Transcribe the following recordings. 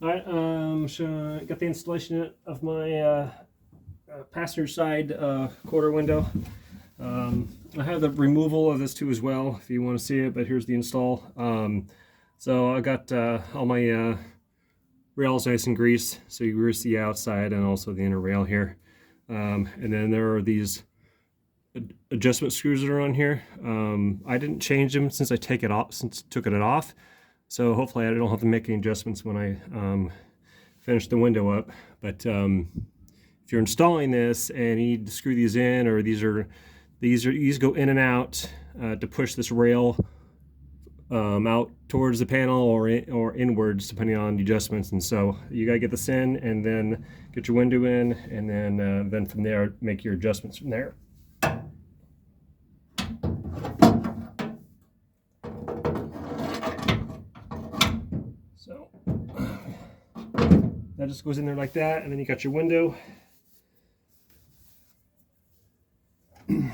All right, so got the installation of my passenger side quarter window. I have the removal of this too as well, if you want to see it. But here's the install. So I got all my rails nice and greased, so you grease the outside and also the inner rail here. And then there are these adjustment screws that are on here. I didn't change them since I took it off. So hopefully I don't have to make any adjustments when I finish the window up. But if you're installing this and you need to screw these in, or these go in and out to push this rail out towards the panel or inwards, depending on the adjustments. And so you gotta get this in, and then get your window in, and then from there make your adjustments from there. So that just goes in there like that, and then you got your window. Okay,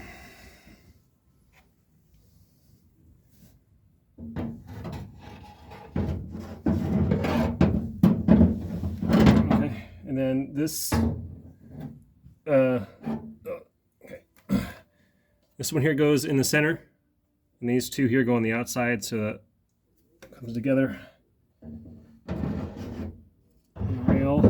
and then this this one here goes in the center, and these two here go on the outside, so that comes together. Rail.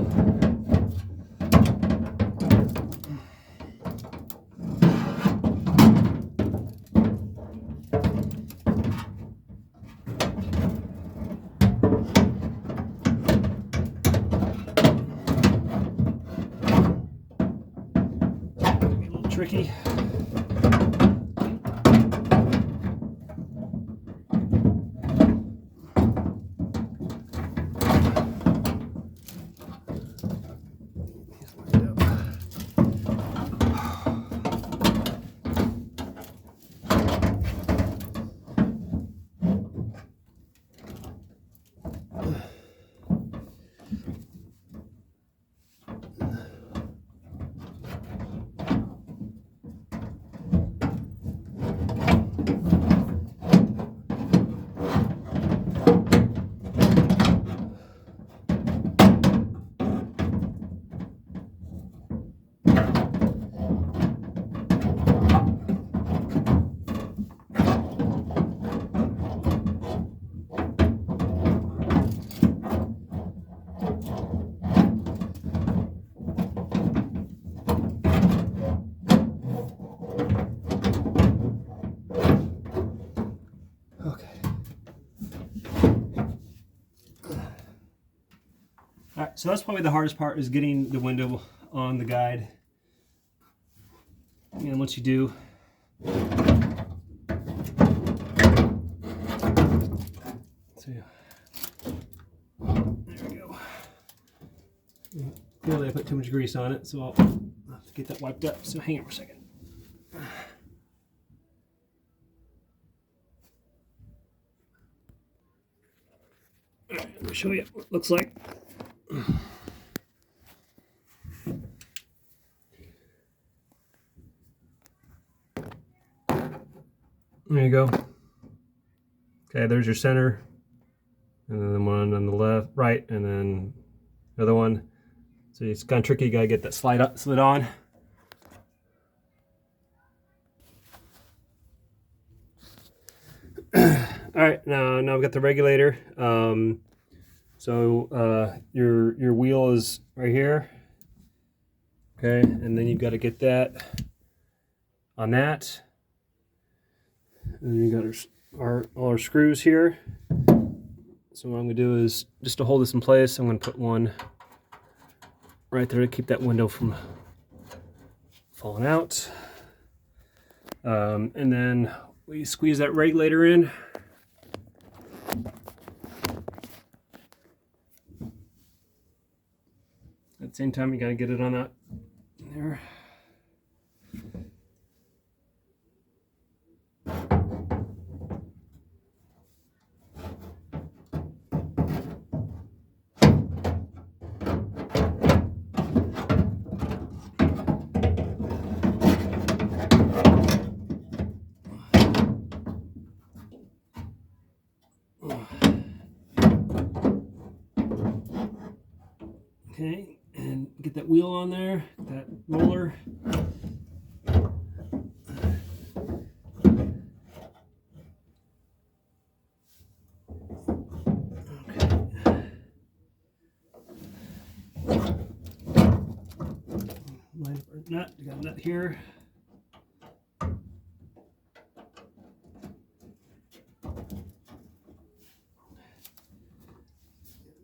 Be a little tricky. All right, so that's probably the hardest part, is getting the window on the guide. And once you do, so there we go. Clearly I put too much grease on it, so I'll have to get that wiped up. So hang on for a second. All right, let me show you what it looks like. There you go. Okay, there's your center, and then one on the left, right, and then another one. So it's kind of tricky. You gotta get that slid on. All right, now we've got the regulator. So your wheel is right here. Okay, and then you've got to get that on that. And then you got all our screws here. So what I'm gonna do is, just to hold this in place, I'm gonna put one right there to keep that window from falling out. And then we squeeze that regulator in. At the same time, you gotta get it on that there. Okay, and get that wheel on there, that roller. Line up our nut. We got a nut here.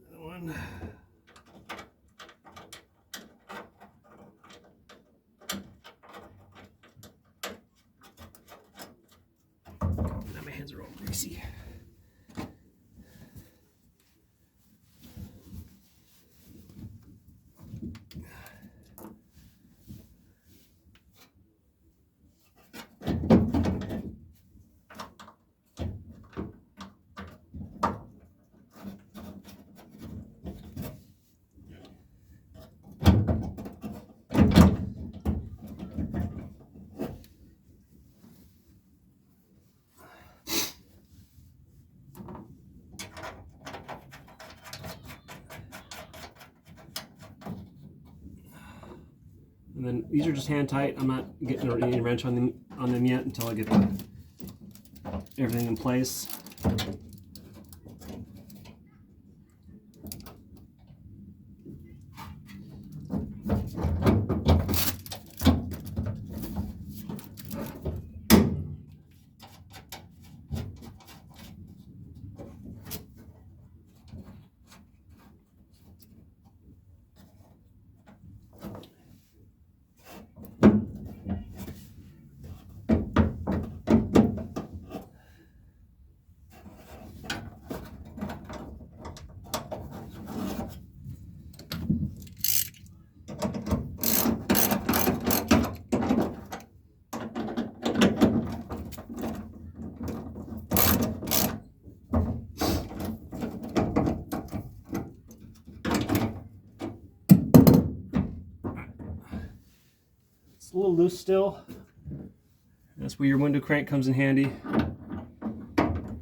Another one. Now my hands are all greasy. And then these are just hand tight. I'm not getting any wrench on them yet until I get everything in place. It's a little loose still. That's where your window crank comes in handy. And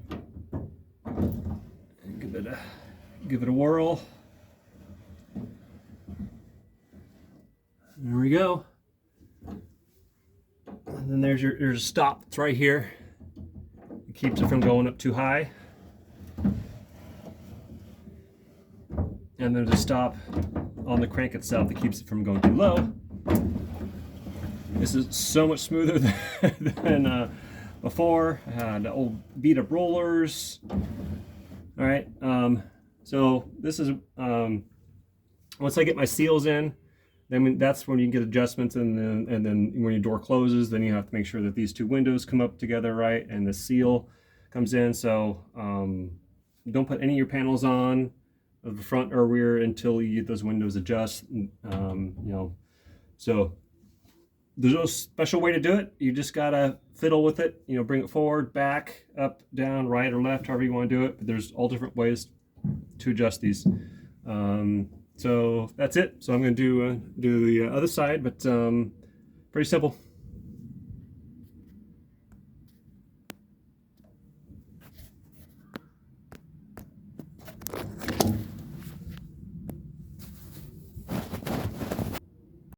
give it a whirl. There we go. And then there's a stop. It's right here. It keeps it from going up too high. And there's a stop on the crank itself that keeps it from going too low. This is so much smoother than before. The old beat up rollers. All right, so this is once I get my seals in, then that's when you can get adjustments, and then when your door closes, then you have to make sure that these two windows come up together right, and the seal comes in. So don't put any of your panels on of the front or rear until you get those windows adjust. You know, so there's no special way to do it. You just gotta fiddle with it. You know, bring it forward, back, up, down, right, or left, however you want to do it. But there's all different ways to adjust these. So that's it. So I'm going to do the other side, but pretty simple.